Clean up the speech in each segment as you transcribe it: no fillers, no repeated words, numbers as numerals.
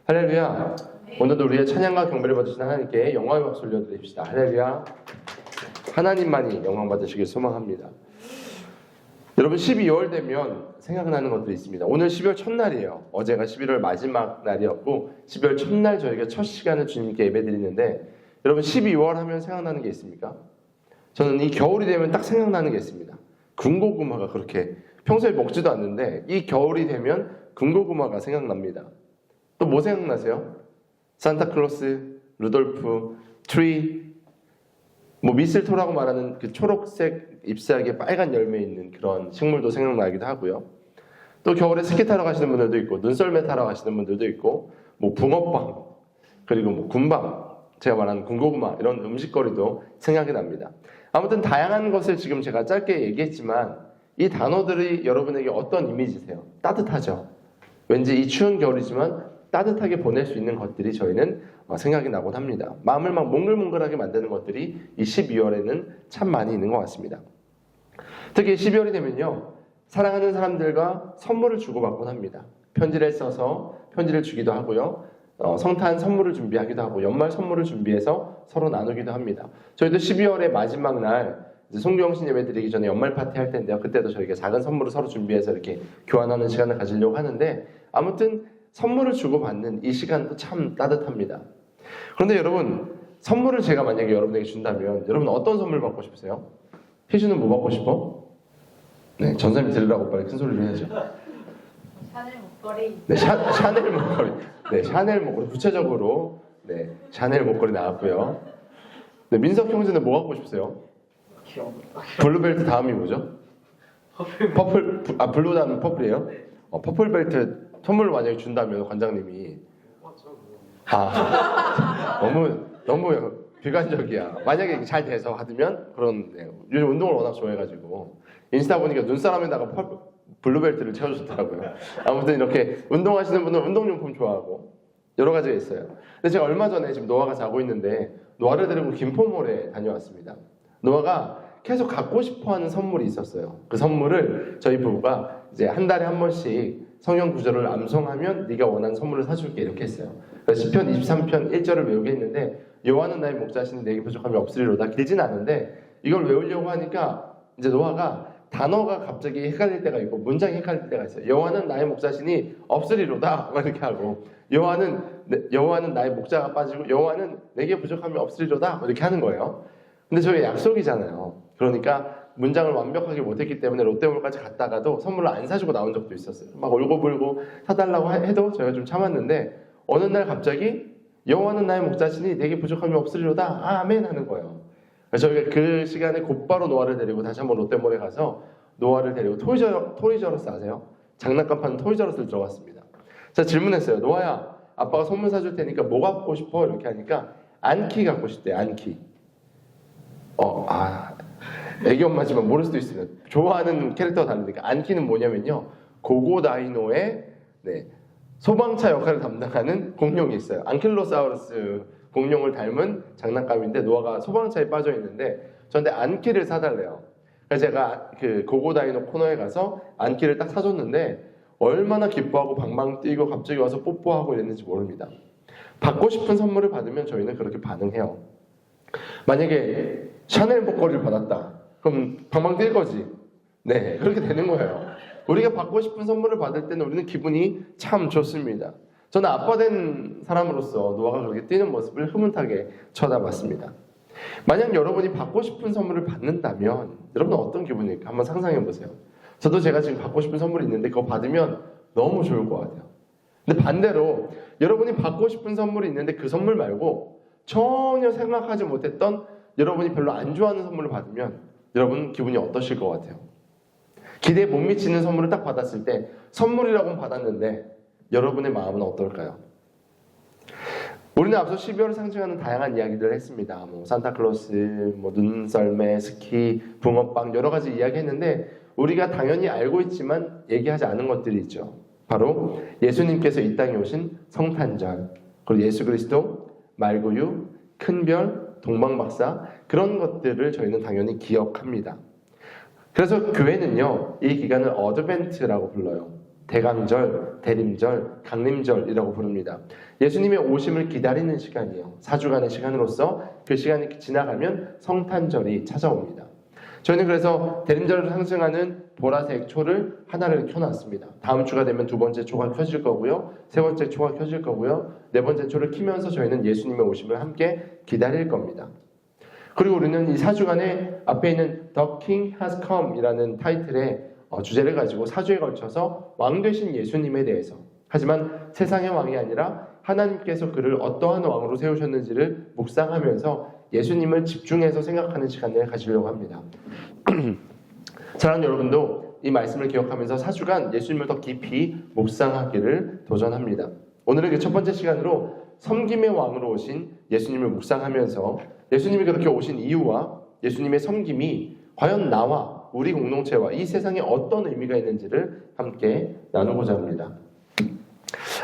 할렐루야. 오늘도 우리의 찬양과 경배를 받으신 하나님께 영광의 박수 올려드립시다. 할렐루야. 하나님만이 영광 받으시길 소망합니다. 여러분 12월 되면 생각나는 것들이 있습니다. 오늘 12월 첫날이에요. 어제가 11월 마지막 날이었고 12월 첫날 저희가 첫 시간을 주님께 예배드리는데 여러분 12월 하면 생각나는 게 있습니까? 저는 이 겨울이 되면 딱 생각나는 게 있습니다. 군고구마가 그렇게 평소에 먹지도 않는데 이 겨울이 되면 군고구마가 생각납니다. 또 뭐 생각나세요? 산타클로스, 루돌프, 트리, 뭐 미슬토라고 말하는 그 초록색 잎사귀에 빨간 열매 있는 그런 식물도 생각나기도 하고요. 또 겨울에 스키 타러 가시는 분들도 있고 눈썰매 타러 가시는 분들도 있고 뭐 붕어빵 그리고 뭐 군밤 제가 말하는 군고구마 이런 음식거리도 생각이 납니다. 아무튼 다양한 것을 지금 제가 짧게 얘기했지만 이 단어들이 여러분에게 어떤 이미지세요? 따뜻하죠? 왠지 이 추운 겨울이지만 따뜻하게 보낼 수 있는 것들이 저희는 생각이 나곤 합니다. 마음을 막 몽글몽글하게 만드는 것들이 이 12월에는 참 많이 있는 것 같습니다. 특히 12월이 되면요. 사랑하는 사람들과 선물을 주고받곤 합니다. 편지를 써서 편지를 주기도 하고요. 성탄 선물을 준비하기도 하고 연말 선물을 준비해서 서로 나누기도 합니다. 저희도 12월의 마지막 날 송교영신 예배 드리기 전에 연말 파티 할 텐데요. 그때도 저희가 작은 선물을 서로 준비해서 이렇게 교환하는 시간을 가지려고 하는데 아무튼 선물을 주고받는 이 시간도 참 따뜻합니다. 그런데 여러분 선물을 제가 만약에 여러분에게 준다면 여러분 어떤 선물 받고 싶으세요? 희주는 뭐 받고 싶어? 네, 전사님 들으라고 빨리 큰 소리로 해야죠. 샤넬 목걸이. 네, 샤넬 목걸이. 네, 샤넬 목걸이. 구체적으로 네, 샤넬 목걸이 나왔고요. 네, 민석 형제는 뭐 갖고 싶으세요? 블루벨트 다음이 뭐죠? 퍼플. 블루 다음은 퍼플이에요? 퍼플벨트 선물로 만약에 준다면 관장님이 너무 비관적이야. 만약에 잘 돼서 받으면 그런 요즘 운동을 워낙 좋아해가지고 인스타 보니까 눈사람에다가 블루벨트를 채워줬더라고요. 아무튼 이렇게 운동하시는 분은 운동용품 좋아하고 여러 가지가 있어요. 근데 제가 얼마 전에 지금 노아가 자고 있는데 노아를 데리고 김포몰에 다녀왔습니다. 노아가 계속 갖고 싶어하는 선물이 있었어요. 그 선물을 저희 부부가 이제 한 달에 한 번씩 성경 구절을 암송하면 네가 원하는 선물을 사줄게 이렇게 했어요. 그래서 시편 23편 1절을 외우게 했는데 여호와는 나의 목자시니 내게 부족함이 없으리로다. 길진 않은데 이걸 외우려고 하니까 이제 노아가 단어가 갑자기 헷갈릴 때가 있고 문장이 헷갈릴 때가 있어요. 여호와는 나의 목자시니 없으리로다 이렇게 하고 여호와는 나의 목자가 빠지고 여호와는 내게 부족함이 없으리로다 이렇게 하는 거예요. 근데 저희 약속이잖아요. 그러니까 문장을 완벽하게 못했기 때문에 롯데몰까지 갔다가도 선물을 안 사주고 나온 적도 있었어요. 막 울고불고 사달라고 해도 저희가 좀 참았는데 어느 날 갑자기 여호와는 나의 목자시니 내게 부족함이 없으리로다 아멘 하는 거예요. 그래서 저희가 그 시간에 곧바로 노아를 데리고 다시 한번 롯데몰에 가서 노아를 데리고 토이저러스 아세요? 장난감 파는 토이저러스를 들어갔습니다. 제가 질문했어요. 노아야 아빠가 선물 사줄 테니까 뭐 갖고 싶어? 이렇게 하니까 안키 갖고 싶대. 안키. 애기 엄마지만 모를 수도 있습니다. 좋아하는 캐릭터가 다르니까 안키는 뭐냐면요. 고고다이노의 소방차 역할을 담당하는 공룡이 있어요. 안킬로사우루스 공룡을 닮은 장난감인데 노아가 소방차에 빠져 있는데 저한테 안키를 사달래요. 그래서 제가 그 고고다이노 코너에 가서 안키를 딱 사줬는데 얼마나 기뻐하고 방방 뛰고 갑자기 와서 뽀뽀하고 이랬는지 모릅니다. 받고 싶은 선물을 받으면 저희는 그렇게 반응해요. 만약에 샤넬 목걸이를 받았다. 그럼 방방 뛸 거지. 네, 그렇게 되는 거예요. 우리가 받고 싶은 선물을 받을 때는 우리는 기분이 참 좋습니다. 저는 아빠 된 사람으로서 노아가 그렇게 뛰는 모습을 흐뭇하게 쳐다봤습니다. 만약 여러분이 받고 싶은 선물을 받는다면 여러분은 어떤 기분일까? 한번 상상해 보세요. 저도 제가 지금 받고 싶은 선물이 있는데 그거 받으면 너무 좋을 것 같아요. 근데 반대로 여러분이 받고 싶은 선물이 있는데 그 선물 말고 전혀 생각하지 못했던 여러분이 별로 안 좋아하는 선물을 받으면 여러분 기분이 어떠실 것 같아요? 기대에 못 미치는 선물을 딱 받았을 때 선물이라고는 받았는데 여러분의 마음은 어떨까요? 우리는 앞서 12월을 상징하는 다양한 이야기들을 했습니다. 산타클로스, 눈썰매, 스키, 붕어빵 여러 가지 이야기했는데 우리가 당연히 알고 있지만 얘기하지 않은 것들이 있죠. 바로 예수님께서 이 땅에 오신 성탄절, 그리고 예수 그리스도, 말구유, 큰별, 동방박사 그런 것들을 저희는 당연히 기억합니다. 그래서 교회는요 이 기간을 어드벤트라고 불러요. 대강절, 대림절, 강림절이라고 부릅니다. 예수님의 오심을 기다리는 시간이에요. 4주간의 시간으로서 그 시간이 지나가면 성탄절이 찾아옵니다. 저희는 그래서 대림절을 상징하는 보라색 초를 하나를 켜놨습니다. 다음 주가 되면 두 번째 초가 켜질 거고요. 세 번째 초가 켜질 거고요. 네 번째 초를 켜면서 저희는 예수님의 오심을 함께 기다릴 겁니다. 그리고 우리는 이 4주간에 앞에 있는 The King Has Come 이라는 타이틀의 주제를 가지고 4주에 걸쳐서 왕 되신 예수님에 대해서, 하지만 세상의 왕이 아니라 하나님께서 그를 어떠한 왕으로 세우셨는지를 묵상하면서 예수님을 집중해서 생각하는 시간을 가지려고 합니다. 사랑하는 여러분도 이 말씀을 기억하면서 4주간 예수님을 더 깊이 묵상하기를 도전합니다. 오늘은 그 첫 번째 시간으로 섬김의 왕으로 오신 예수님을 묵상하면서 예수님이 그렇게 오신 이유와 예수님의 섬김이 과연 나와 우리 공동체와 이 세상에 어떤 의미가 있는지를 함께 나누고자 합니다.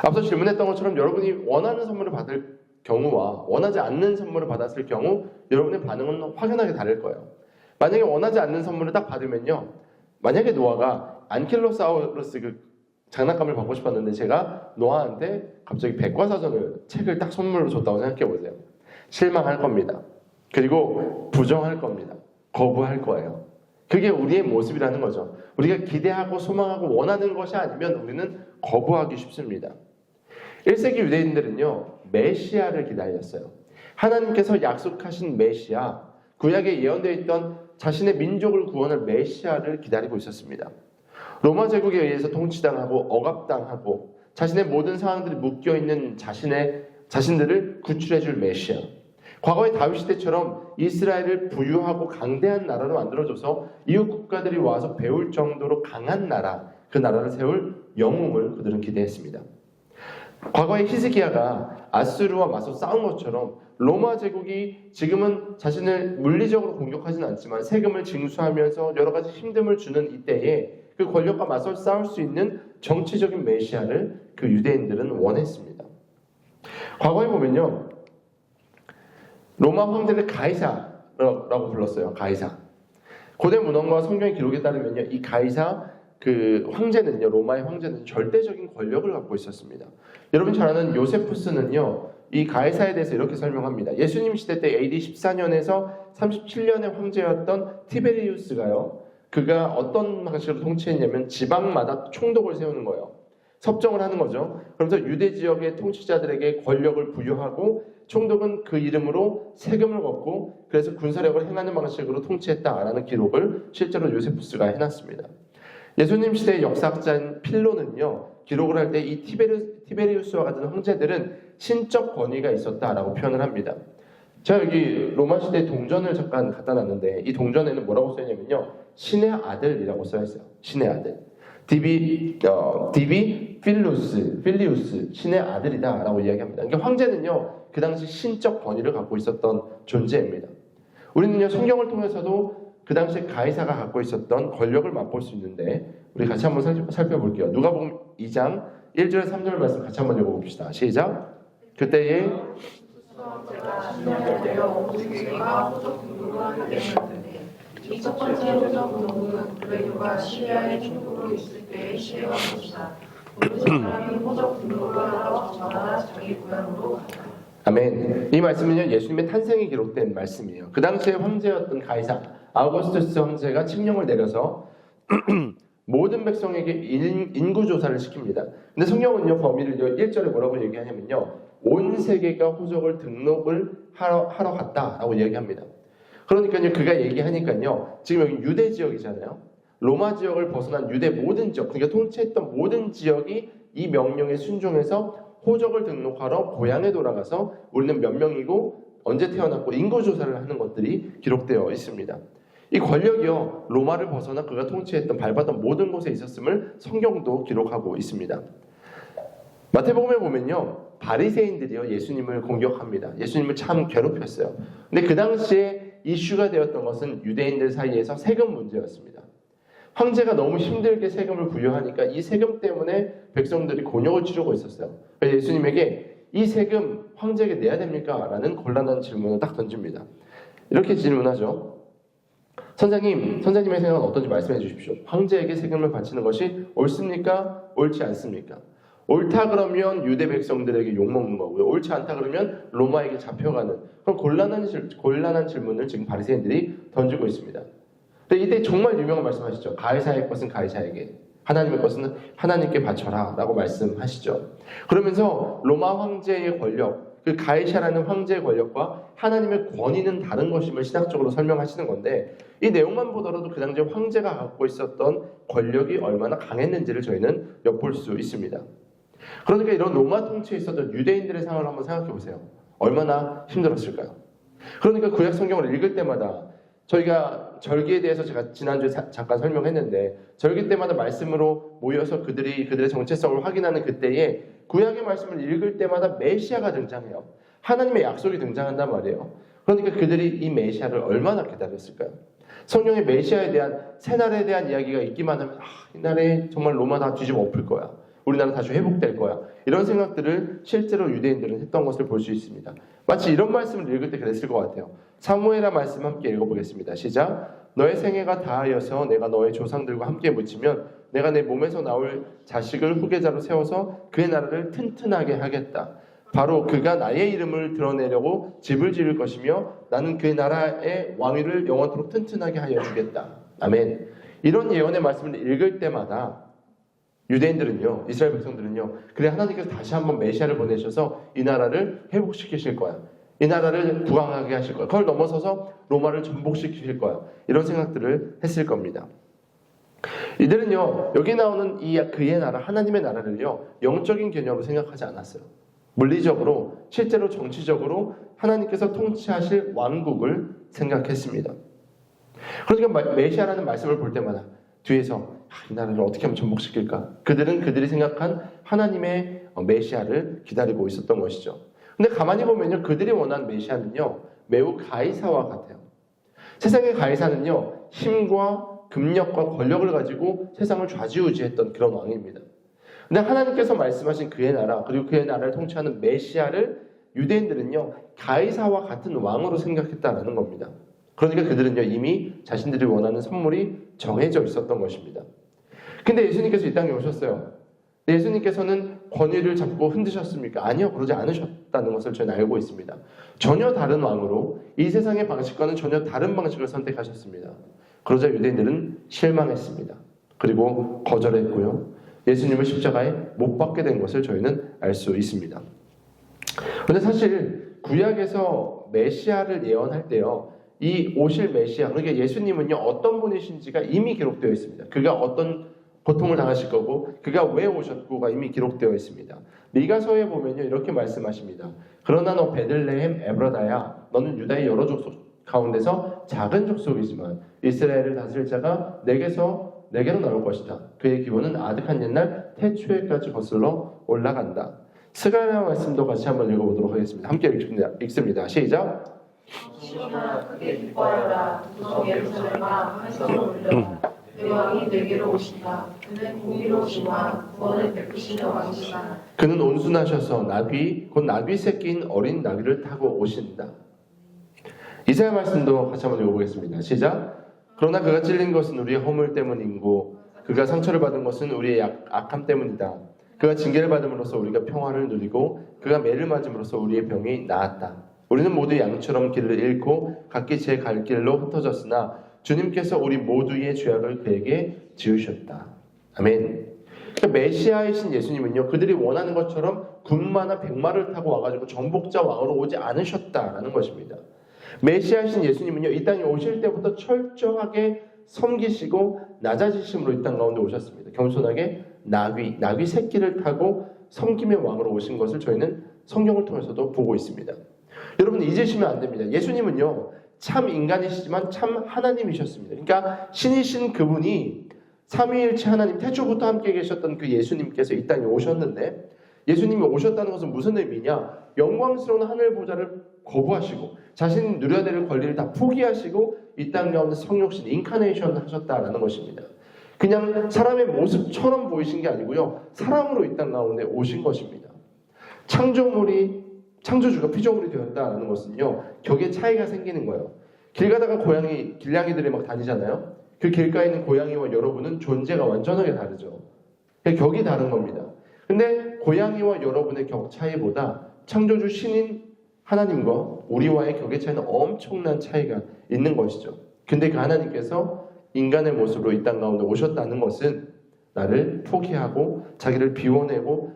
앞서 질문했던 것처럼 여러분이 원하는 선물을 받을 경우와 원하지 않는 선물을 받았을 경우 여러분의 반응은 확연하게 다를 거예요. 만약에 원하지 않는 선물을 딱 받으면요, 만약에 노아가 안킬로사우루스 그 장난감을 받고 싶었는데 제가 노아한테 갑자기 백과사전을 책을 딱 선물로 줬다고 생각해 보세요. 실망할 겁니다. 그리고 부정할 겁니다. 거부할 거예요. 그게 우리의 모습이라는 거죠. 우리가 기대하고 소망하고 원하는 것이 아니면 우리는 거부하기 쉽습니다. 1세기 유대인들은요, 메시아를 기다렸어요. 하나님께서 약속하신 메시아, 구약에 예언되어 있던 자신의 민족을 구원할 메시아를 기다리고 있었습니다. 로마 제국에 의해서 통치당하고 억압당하고 자신의 모든 상황들이 묶여있는 자신들을 구출해줄 메시아. 과거의 다윗 시대처럼 이스라엘을 부유하고 강대한 나라로 만들어줘서 이웃 국가들이 와서 배울 정도로 강한 나라, 그 나라를 세울 영웅을 그들은 기대했습니다. 과거의 히스기야가 아수르와 맞서 싸운 것처럼 로마 제국이 지금은 자신을 물리적으로 공격하지는 않지만 세금을 징수하면서 여러 가지 힘듦을 주는 이때에 그 권력과 맞서 싸울 수 있는 정치적인 메시아를 그 유대인들은 원했습니다. 과거에 보면요, 로마 황제를 가이사라고 불렀어요. 가이사. 고대 문헌과 성경의 기록에 따르면요, 이 가이사 그 황제는요, 로마의 황제는 절대적인 권력을 갖고 있었습니다. 여러분 잘 아는 요세푸스는요, 이 가이사에 대해서 이렇게 설명합니다. 예수님 시대 때 AD 14년에서 37년의 황제였던 티베리우스가요, 그가 어떤 방식으로 통치했냐면 지방마다 총독을 세우는 거예요. 섭정을 하는 거죠. 그러면서 유대 지역의 통치자들에게 권력을 부여하고 총독은 그 이름으로 세금을 걷고 그래서 군사력을 행하는 방식으로 통치했다라는 기록을 실제로 요세푸스가 해놨습니다. 예수님 시대의 역사학자인 필로는요, 기록을 할 때 이 티베리우스와 같은 황제들은 신적 권위가 있었다라고 표현을 합니다. 제가 여기 로마 시대 동전을 잠깐 갖다 놨는데 이 동전에는 뭐라고 써있냐면요, 신의 아들이라고 써있어요. 신의 아들. 디비 필리우스, 신의 아들이다라고 이야기합니다. 그러니까 황제는요, 그 당시 신적 권위를 갖고 있었던 존재입니다. 우리는요, 성경을 통해서도 그 당시에 가이사가 갖고 있었던 권력을 맛볼 수 있는데 우리 같이 한번 살펴볼게요. 누가복음 2장 1절 3절 말씀 같이 한번 읽어봅시다. 시작. 그때에 이 첫 번째 호적 등록은 그레이가 시리아에 충돌로 있을 때의 시대가 것이다. 모든 사람이 호적 등록을 하러 저마다 자기 고향으로 갔다. 아멘. 이 말씀은요, 예수님의 탄생이 기록된 말씀이에요. 그 당시에 황제였던 가이사 아우구스투스 황제가 칙령을 내려서 모든 백성에게 인구 조사를 시킵니다. 근데 성경은요, 범위를 1절에 뭐라고 얘기하냐면요, 온 세계가 호적을 등록을 하러 갔다라고 얘기합니다. 그러니까요, 그가 얘기하니까요, 지금 여기 유대 지역이잖아요. 로마 지역을 벗어난 유대 모든 지역, 그러니까 통치했던 모든 지역이 이 명령에 순종해서 호적을 등록하러 고향에 돌아가서 우리는 몇 명이고 언제 태어났고 인구조사를 하는 것들이 기록되어 있습니다. 이 권력이요, 로마를 벗어나 그가 통치했던 밟았던 모든 곳에 있었음을 성경도 기록하고 있습니다. 마태복음에 보면요, 바리새인들이요, 예수님을 공격합니다. 예수님을 참 괴롭혔어요. 근데 그 당시에 이슈가 되었던 것은 유대인들 사이에서 세금 문제였습니다. 황제가 너무 힘들게 세금을 부여하니까 이 세금 때문에 백성들이 곤욕을 치르고 있었어요. 그래서 예수님에게 이 세금 황제에게 내야 됩니까? 라는 곤란한 질문을 딱 던집니다. 이렇게 질문하죠. 선생님의 생각은 어떤지 말씀해 주십시오. 황제에게 세금을 바치는 것이 옳습니까? 옳지 않습니까? 옳다 그러면 유대 백성들에게 욕먹는 거고요. 옳지 않다 그러면 로마에게 잡혀가는 그런 곤란한 질문을 지금 바리새인들이 던지고 있습니다. 근데 이때 정말 유명한 말씀하시죠. 가이사의 것은 가이사에게, 하나님의 것은 하나님께 바쳐라 라고 말씀하시죠. 그러면서 로마 황제의 권력, 그 가이사라는 황제의 권력과 하나님의 권위는 다른 것임을 신학적으로 설명하시는 건데, 이 내용만 보더라도 그 당시에 황제가 갖고 있었던 권력이 얼마나 강했는지를 저희는 엿볼 수 있습니다. 그러니까 이런 로마 통치에 있었던 유대인들의 상황을 한번 생각해 보세요. 얼마나 힘들었을까요? 그러니까 구약 성경을 읽을 때마다 저희가 절기에 대해서 제가 지난주에 잠깐 설명했는데, 절기 때마다 말씀으로 모여서 그들의 정체성을 확인하는 그때에 구약의 말씀을 읽을 때마다 메시아가 등장해요. 하나님의 약속이 등장한단 말이에요. 그러니까 그들이 이 메시아를 얼마나 기다렸을까요? 성경의 메시아에 대한, 새날에 대한 이야기가 있기만 하면 이 날에 정말 로마 다 뒤집어 엎을 거야, 우리나라 다시 회복될 거야, 이런 생각들을 실제로 유대인들은 했던 것을 볼 수 있습니다. 마치 이런 말씀을 읽을 때 그랬을 것 같아요. 사무엘하 말씀 함께 읽어보겠습니다. 시작. 너의 생애가 다하여서 내가 너의 조상들과 함께 묻히면 내가 내 몸에서 나올 자식을 후계자로 세워서 그의 나라를 튼튼하게 하겠다. 바로 그가 나의 이름을 드러내려고 집을 지을 것이며 나는 그의 나라의 왕위를 영원토록 튼튼하게 하여 주겠다. 아멘. 이런 예언의 말씀을 읽을 때마다 유대인들은요, 이스라엘 백성들은요, 그래 하나님께서 다시 한번 메시아를 보내셔서 이 나라를 회복시키실 거야, 이 나라를 부강하게 하실 거야, 그걸 넘어서서 로마를 전복시키실 거야, 이런 생각들을 했을 겁니다. 이들은요, 여기 나오는 그의 나라, 하나님의 나라를요, 영적인 개념으로 생각하지 않았어요. 물리적으로, 실제로 정치적으로 하나님께서 통치하실 왕국을 생각했습니다. 그러니까 메시아라는 말씀을 볼 때마다 뒤에서 이 나라를 어떻게 하면 전복시킬까? 그들이 생각한 하나님의 메시아를 기다리고 있었던 것이죠. 근데 가만히 보면요, 그들이 원한 메시아는요, 매우 가이사와 같아요. 세상의 가이사는요, 힘과 금력과 권력을 가지고 세상을 좌지우지했던 그런 왕입니다. 근데 하나님께서 말씀하신 그의 나라, 그리고 그의 나라를 통치하는 메시아를 유대인들은요, 가이사와 같은 왕으로 생각했다라는 겁니다. 그러니까 그들은요, 이미 자신들이 원하는 선물이 정해져 있었던 것입니다. 근데 예수님께서 이 땅에 오셨어요. 예수님께서는 권위를 잡고 흔드셨습니까? 아니요, 그러지 않으셨다는 것을 저희는 알고 있습니다. 전혀 다른 왕으로 이 세상의 방식과는 전혀 다른 방식을 선택하셨습니다. 그러자 유대인들은 실망했습니다. 그리고 거절했고요, 예수님을 십자가에 못 박게 된 것을 저희는 알 수 있습니다. 그런데 사실 구약에서 메시아를 예언할 때요, 이 오실 메시아, 그러니까 예수님은요, 어떤 분이신지가 이미 기록되어 있습니다. 그가 어떤 고통을 당하실 거고 그가 왜 오셨고가 이미 기록되어 있습니다. 미가서에 보면요, 이렇게 말씀하십니다. 그러나 너 베들레헴 에브라다야, 너는 유다의 여러 족속 가운데서 작은 족속이지만 이스라엘을 다스릴 자가 내게로 나올 것이다. 그의 기원은 아득한 옛날 태초에까지 거슬러 올라간다. 스가랴 말씀도 같이 한번 읽어보도록 하겠습니다. 함께 읽습니다. 시작. 시온아 크게 기뻐하여라. 구성 예루살렘아 한성을 올려라. 내 왕이 내게로 오신다. 그는 공의로우시와 구원을 베푸시는 왕이시다. 그는 온순하셔서 나귀 새끼인 어린 나귀를 타고 오신다. 이사야 말씀도 같이 한번 읽어보겠습니다. 시작. 그러나 그가 찔린 것은 우리의 허물 때문이고 그가 상처를 받은 것은 우리의 악함 때문이다. 그가 징계를 받음으로써 우리가 평화를 누리고 그가 매를 맞음으로써 우리의 병이 나았다. 우리는 모두 양처럼 길을 잃고 각기 제 갈 길로 흩어졌으나 주님께서 우리 모두의 죄악을 그에게 지으셨다. 아멘. 그러니까 메시아이신 예수님은요, 그들이 원하는 것처럼 군마나 백마를 타고 와가지고 정복자 왕으로 오지 않으셨다라는 것입니다. 메시아이신 예수님은요, 이 땅에 오실 때부터 철저하게 섬기시고 낮아지심으로 이 땅 가운데 오셨습니다. 겸손하게 나귀 새끼를 타고 섬김의 왕으로 오신 것을 저희는 성경을 통해서도 보고 있습니다. 여러분 잊으시면 안 됩니다. 예수님은요, 참 인간이시지만 참 하나님이셨습니다. 그러니까 신이신 그분이 삼위일체 하나님, 태초부터 함께 계셨던 그 예수님께서 이 땅에 오셨는데, 예수님이 오셨다는 것은 무슨 의미냐? 영광스러운 하늘 보좌를 거부하시고 자신이 누려야 될 권리를 다 포기하시고 이 땅 가운데 성육신 인카네이션 하셨다라는 것입니다. 그냥 사람의 모습처럼 보이신 게 아니고요, 사람으로 이 땅 가운데 오신 것입니다. 창조주가 피조물이 되었다라는 것은요, 격의 차이가 생기는 거예요. 길 가다가 길냥이들이 막 다니잖아요. 그 길가에 있는 고양이와 여러분은 존재가 완전하게 다르죠. 격이 다른 겁니다. 근데 고양이와 여러분의 격 차이보다 창조주 신인 하나님과 우리와의 격의 차이는 엄청난 차이가 있는 것이죠. 근데 그 하나님께서 인간의 모습으로 이 땅 가운데 오셨다는 것은 나를 포기하고 자기를 비워내고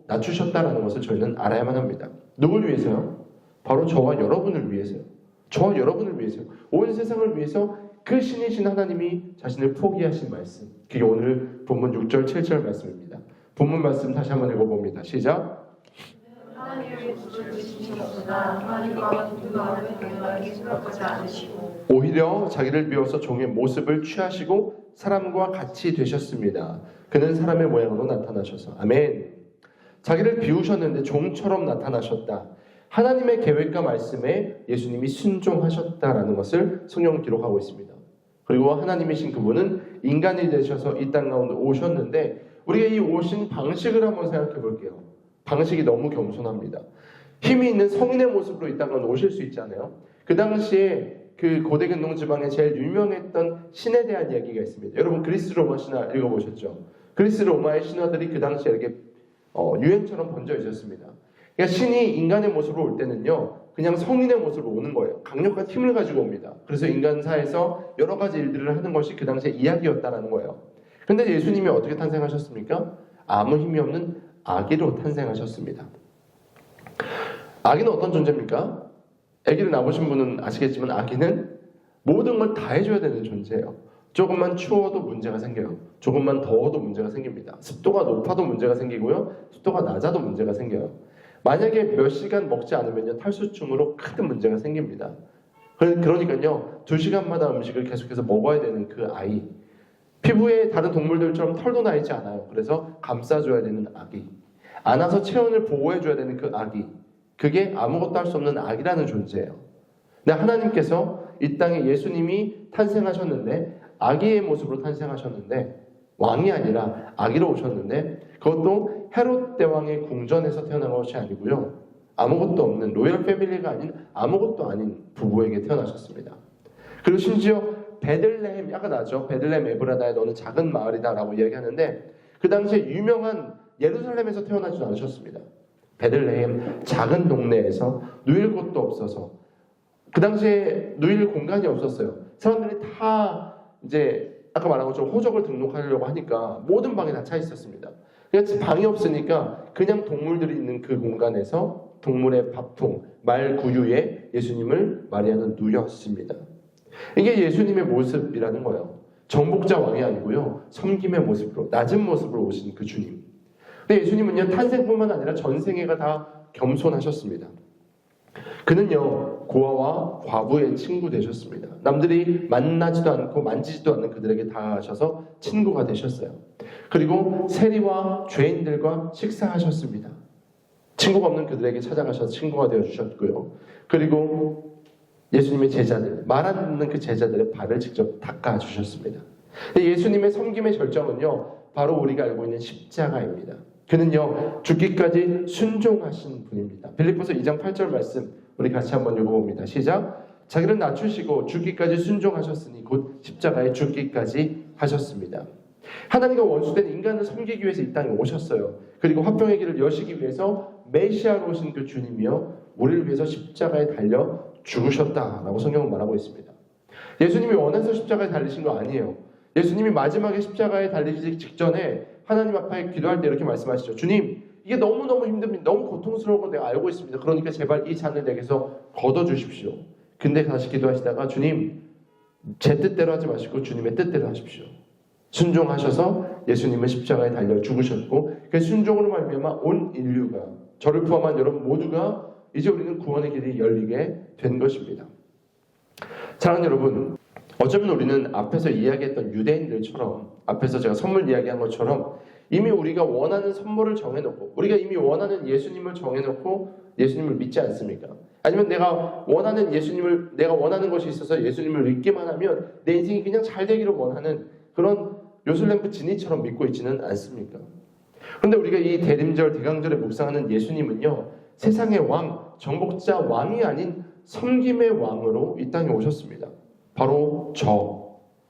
낮추셨다라는 것을 저희는 알아야만 합니다. 누굴 위해서요? 바로 저와 여러분을 위해서요. 저와 여러분을 위해서요. 온 세상을 위해서 그 신이신 하나님이 자신을 포기하신 말씀. 그게 오늘 본문 6절, 7절 말씀입니다. 본문 말씀 다시 한번 읽어봅니다. 시작. 하나님의 구주를 지키셨으나 하나님과 동등하는 경영하기 생각하지 않으시고 오히려 자기를 비워서 종의 모습을 취하시고 사람과 같이 되셨습니다. 그는 사람의 모양으로 나타나셔서 아멘. 자기를 비우셨는데 종처럼 나타나셨다. 하나님의 계획과 말씀에 예수님이 순종하셨다라는 것을 성경은 기록하고 있습니다. 그리고 하나님이신 그분은 인간이 되셔서 이 땅 가운데 오셨는데 우리가 이 오신 방식을 한번 생각해 볼게요. 방식이 너무 겸손합니다. 힘이 있는 성인의 모습으로 이 땅 가운데 오실 수 있잖아요. 그 당시에 그 고대 근동 지방에 제일 유명했던 신에 대한 이야기가 있습니다. 여러분 그리스 로마 신화 읽어보셨죠? 그리스 로마의 신화들이 그 당시에 이렇게 유행처럼 번져 있었습니다. 그러니까 신이 인간의 모습으로 올 때는요, 그냥 성인의 모습으로 오는 거예요. 강력한 힘을 가지고 옵니다. 그래서 인간사에서 여러 가지 일들을 하는 것이 그 당시에 이야기였다라는 거예요. 근데 예수님이 어떻게 탄생하셨습니까? 아무 힘이 없는 아기로 탄생하셨습니다. 아기는 어떤 존재입니까? 아기를 낳으신 분은 아시겠지만 아기는 모든 걸 다 해줘야 되는 존재예요. 조금만 추워도 문제가 생겨요. 조금만 더워도 문제가 생깁니다. 습도가 높아도 문제가 생기고요. 습도가 낮아도 문제가 생겨요. 만약에 몇 시간 먹지 않으면 탈수증으로 큰 문제가 생깁니다. 그러니까요. 2시간마다 음식을 계속해서 먹어야 되는 그 아이. 피부에 다른 동물들처럼 털도 나 있지 않아요. 그래서 감싸줘야 되는 아기. 안아서 체온을 보호해줘야 되는 그 아기. 그게 아무것도 할 수 없는 아기라는 존재예요. 근데 하나님께서 이 땅에 예수님이 탄생하셨는데 아기의 모습으로 탄생하셨는데 왕이 아니라 아기로 오셨는데 그것도 헤롯 대왕의 궁전에서 태어난 것이 아니고요. 아무것도 없는 로열 패밀리가 아닌 아무것도 아닌 부부에게 태어나셨습니다. 그리고 심지어 베들레헴, 아까 나왔죠. 베들레헴 에브라다에 너는 작은 마을이다 라고 이야기하는데 그 당시에 유명한 예루살렘에서 태어나지도 않으셨습니다. 베들레헴 작은 동네에서 누일 곳도 없어서 그 당시에 누일 공간이 없었어요. 사람들이 다 이제 아까 말한 것처럼 호적을 등록하려고 하니까 모든 방에 다 차 있었습니다. 그러니까 방이 없으니까 그냥 동물들이 있는 그 공간에서 동물의 밥통, 말 구유에 예수님을 마리아는 누였습니다. 이게 예수님의 모습이라는 거예요. 정복자 왕이 아니고요. 섬김의 모습으로, 낮은 모습으로 오신 그 주님. 근데 예수님은요, 탄생뿐만 아니라 전생애가 다 겸손하셨습니다. 그는요, 고아와 과부의 친구 되셨습니다. 남들이 만나지도 않고 만지지도 않는 그들에게 다가가셔서 친구가 되셨어요. 그리고 세리와 죄인들과 식사하셨습니다. 친구가 없는 그들에게 찾아가셔서 친구가 되어주셨고요. 그리고 예수님의 제자들, 말 안 듣는 그 제자들의 발을 직접 닦아주셨습니다. 예수님의 섬김의 절정은요, 바로 우리가 알고 있는 십자가입니다. 그는요, 죽기까지 순종하신 분입니다. 빌립보서 2장 8절 말씀 우리 같이 한번 읽어봅니다. 시작. 자기를 낮추시고 죽기까지 순종하셨으니 곧 십자가에 죽기까지 하셨습니다. 하나님과 원수된 인간을 섬기기 위해서 이 땅에 오셨어요. 그리고 화평의 길을 여시기 위해서 메시아로 오신 그 주님이요, 우리를 위해서 십자가에 달려 죽으셨다라고 성경은 말하고 있습니다. 예수님이 원해서 십자가에 달리신 거 아니에요. 예수님이 마지막에 십자가에 달리기 직전에 하나님 앞에 기도할 때 이렇게 말씀하시죠. 주님, 이게 너무너무 힘듭니다. 너무 고통스러운 거 내가 알고 있습니다. 그러니까 제발 이 잔을 내게서 걷어주십시오. 근데 다시 기도하시다가 주님, 제 뜻대로 하지 마시고 주님의 뜻대로 하십시오. 순종하셔서 예수님은 십자가에 달려 죽으셨고 그 순종으로 말미암아 온 인류가, 저를 포함한 여러분 모두가 이제 우리는 구원의 길이 열리게 된 것입니다. 사랑하는 여러분, 어쩌면 우리는 앞에서 이야기했던 유대인들처럼, 앞에서 제가 선물 이야기한 것처럼 이미 우리가 원하는 선물을 정해놓고, 우리가 이미 원하는 예수님을 정해놓고 예수님을 믿지 않습니까? 아니면 내가 원하는 예수님을, 내가 원하는 것이 있어서 예수님을 믿기만 하면 내 인생이 그냥 잘 되기를 원하는 그런 요술램프 지니처럼 믿고 있지는 않습니까? 그런데 우리가 이 대림절, 대강절에 묵상하는 예수님은요, 세상의 왕, 정복자 왕이 아닌 섬김의 왕으로 이 땅에 오셨습니다. 바로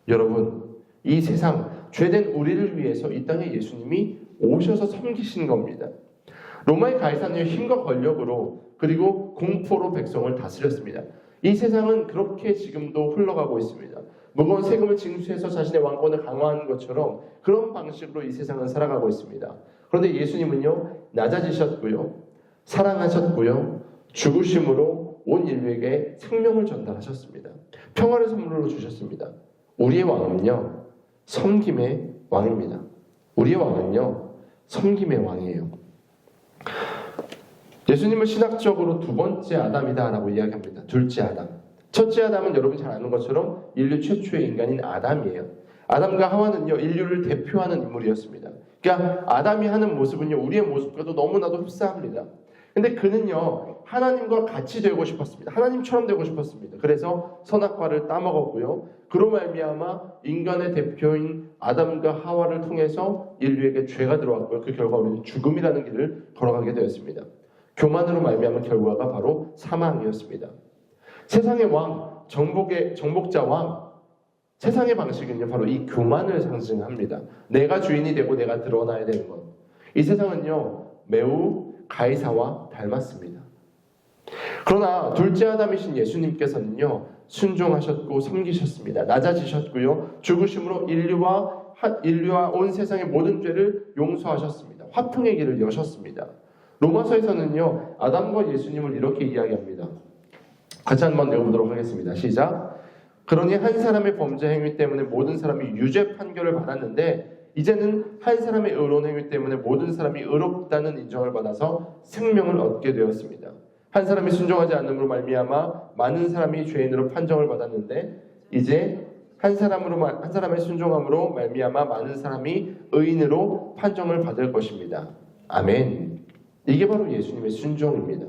여러분, 이 세상 죄된 우리를 위해서 이 땅에 예수님이 오셔서 섬기신 겁니다. 로마의 가이사는 힘과 권력으로 그리고 공포로 백성을 다스렸습니다. 이 세상은 그렇게 지금도 흘러가고 있습니다. 무거운 세금을 징수해서 자신의 왕권을 강화하는 것처럼 그런 방식으로 이 세상은 살아가고 있습니다. 그런데 예수님은요, 낮아지셨고요, 사랑하셨고요, 죽으심으로 온 인류에게 생명을 전달하셨습니다. 평화를 선물로 주셨습니다. 우리의 왕은요, 섬김의 왕입니다. 우리의 왕은요, 섬김의 왕이에요. 예수님을 신학적으로 두 번째 아담이다라고 이야기합니다. 둘째 아담. 첫째 아담은 여러분 잘 아는 것처럼 인류 최초의 인간인 아담이에요. 아담과 하와는요, 인류를 대표하는 인물이었습니다. 그러니까 아담이 하는 모습은요, 우리의 모습과도 너무나도 흡사합니다. 근데 그는요, 하나님과 같이 되고 싶었습니다. 하나님처럼 되고 싶었습니다. 그래서 선악과를 따먹었고요. 그로 말미암아 인간의 대표인 아담과 하와를 통해서 인류에게 죄가 들어왔고요. 그 결과 우리는 죽음이라는 길을 걸어가게 되었습니다. 교만으로 말미암은 결과가 바로 사망이었습니다. 세상의 왕, 정복자 왕, 세상의 방식은요, 바로 이 교만을 상징합니다. 내가 주인이 되고 내가 드러나야 되는 것. 이 세상은요, 매우 가이사와 닮았습니다. 그러나 둘째 아담이신 예수님께서는요, 순종하셨고 섬기셨습니다. 낮아지셨고요, 죽으심으로 인류와 온 세상의 모든 죄를 용서하셨습니다. 화평의 길을 여셨습니다. 로마서에서는요, 아담과 예수님을 이렇게 이야기합니다. 같이 한번 읽어보도록 하겠습니다. 시작. 그러니 한 사람의 범죄 행위 때문에 모든 사람이 유죄 판결을 받았는데 이제는 한 사람의 의로운 행위 때문에 모든 사람이 의롭다는 인정을 받아서 생명을 얻게 되었습니다. 한 사람이 순종하지 않음으로 말미암아 많은 사람이 죄인으로 판정을 받았는데 이제 한 사람의 순종함으로 말미암아 많은 사람이 의인으로 판정을 받을 것입니다. 아멘. 이게 바로 예수님의 순종입니다.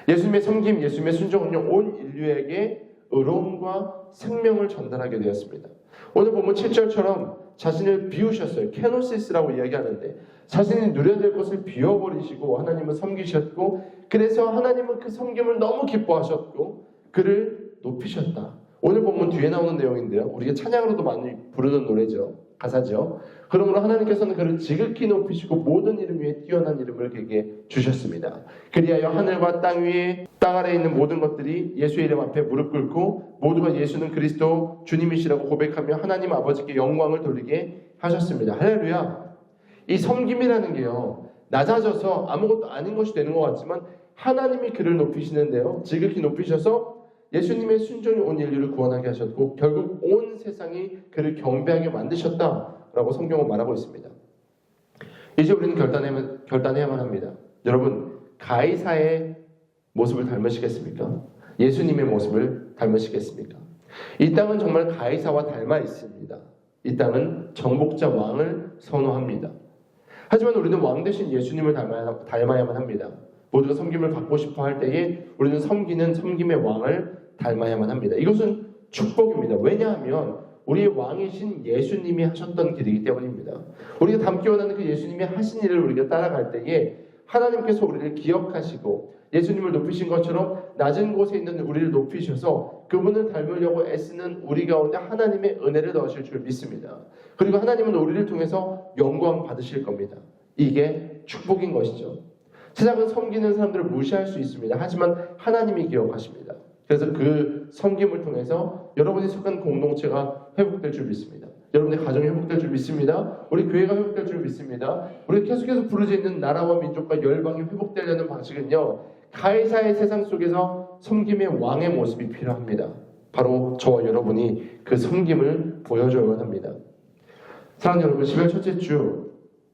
예수님의 섬김, 예수님의 순종은요, 온 인류에게 의로움과 생명을 전달하게 되었습니다. 오늘 보면 7절처럼 자신을 비우셨어요. 케노시스라고 이야기하는데 자신이 누려야 될 것을 비워버리시고 하나님을 섬기셨고 그래서 하나님은 그 섬김을 너무 기뻐하셨고 그를 높이셨다. 오늘 보면 뒤에 나오는 내용인데요. 우리가 찬양으로도 많이 부르는 노래죠. 가사죠. 그러므로 하나님께서는 그를 지극히 높이시고 모든 이름 위에 뛰어난 이름을 그에게 주셨습니다. 그리하여 하늘과 땅 위에 땅 아래에 있는 모든 것들이 예수의 이름 앞에 무릎 꿇고 모두가 예수는 그리스도 주님이시라고 고백하며 하나님 아버지께 영광을 돌리게 하셨습니다. 할렐루야. 이 섬김이라는 게요, 낮아져서 아무것도 아닌 것이 되는 것 같지만 하나님이 그를 높이시는데요, 지극히 높이셔서 예수님의 순종이 온 인류를 구원하게 하셨고 결국 온 세상이 그를 경배하게 만드셨다라고 성경은 말하고 있습니다. 이제 우리는 결단해야만 합니다. 여러분, 가이사의 모습을 닮으시겠습니까? 예수님의 모습을 닮으시겠습니까? 이 땅은 정말 가이사와 닮아 있습니다. 이 땅은 정복자 왕을 선호합니다. 하지만 우리는 왕 대신 예수님을 닮아야만 합니다. 모두가 섬김을 받고 싶어 할 때에 우리는 섬김의 왕을 닮아야만 합니다. 이것은 축복입니다. 왜냐하면 우리의 왕이신 예수님이 하셨던 길이기 때문입니다. 우리가 닮기 원하는 그 예수님이 하신 일을 우리가 따라갈 때에 하나님께서 우리를 기억하시고 예수님을 높이신 것처럼 낮은 곳에 있는 우리를 높이셔서 그분을 닮으려고 애쓰는 우리 가운데 하나님의 은혜를 넣으실 줄 믿습니다. 그리고 하나님은 우리를 통해서 영광 받으실 겁니다. 이게 축복인 것이죠. 세상은 섬기는 사람들을 무시할 수 있습니다. 하지만 하나님이 기억하십니다. 그래서 그 섬김을 통해서 여러분이 속한 공동체가 회복될 줄 믿습니다. 여러분의 가정이 회복될 줄 믿습니다. 우리 교회가 회복될 줄 믿습니다. 우리 계속해서 부르짖는 있는 나라와 민족과 열방이 회복되려는 방식은요, 가이사의 세상 속에서 섬김의 왕의 모습이 필요합니다. 바로 저와 여러분이 그 섬김을 보여줘야만 합니다. 사랑하는 여러분, 12월 첫째 주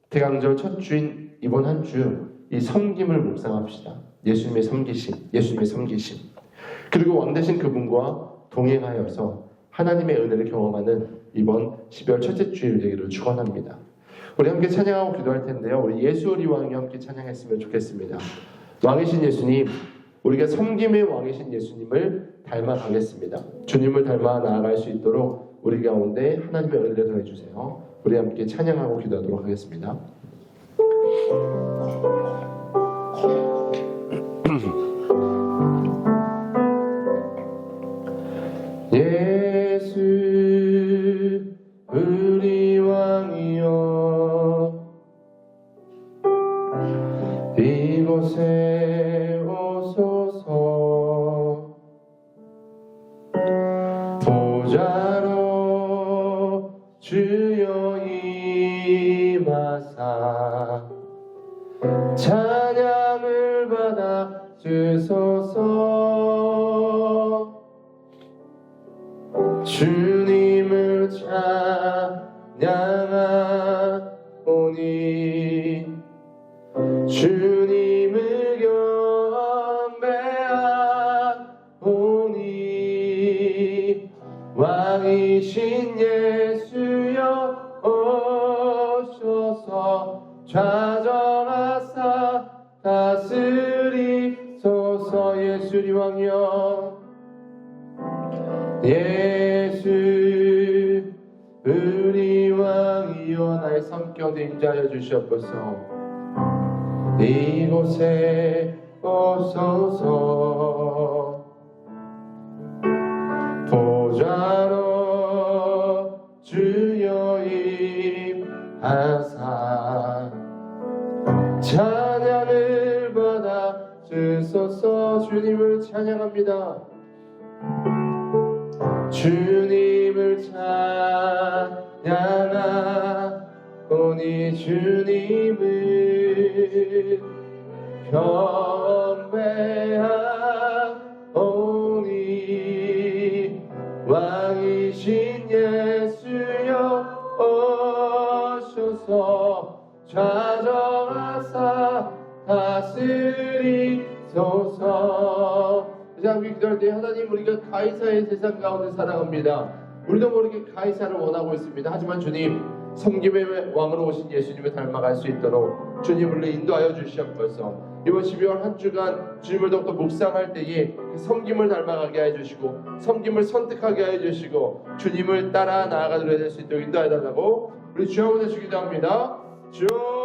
대강절 첫 주인 이번 한 주 이 섬김을 묵상합시다. 예수님의 섬기심 그리고 왕 되신 그분과 동행하여서 하나님의 은혜를 경험하는 이번 12월 첫째 주일 되기를 축원합니다. 우리 함께 찬양하고 기도할 텐데요, 우리 예수 우리 왕이 함께 찬양했으면 좋겠습니다. 왕이신 예수님, 우리가 섬김의 왕이신 예수님을 닮아가겠습니다. 주님을 닮아 나아갈 수 있도록 우리 가운데 하나님의 은혜를 더해주세요. 우리 함께 찬양하고 기도하도록 하겠습니다. 예수 우리 왕 이곳에 오소서 보좌로 주여 임하사 찬양을 받아 주소서 주님을 찬양하오니 주님을 경배하오니 왕이신 예수여 오셔서 좌정하사 다스리소서. 예수 우리 왕이여 예수 우리 왕이여 나의 성격에 임재하여 주시옵소서. 이곳에 오소서 보좌로 주여 임하사 찬양을 받아 주소서. 주님을 찬양합니다. 주님을 찬양하오니 주님을 경배하오니 왕이신 예수여 오셔서 좌정하사 다스리소서. 세상 기도할 때 하나님 우리가 가이사의 세상 가운데 살아갑니다. 우리도 모르게 가이사를 원하고 있습니다. 하지만 주님 섬김의 왕으로 오신 예수님을 닮아갈 수 있도록 주님 우리를 인도하여 주시옵소서. 이번 12월 한 주간 주님을 더욱더 묵상할 때에 섬김을 닮아가게 해주시고 섬김을 선택하게 해주시고 주님을 따라 나아가도록 될 수 있도록 인도해 달라고 우리 주여 보내주기도 합니다. 주여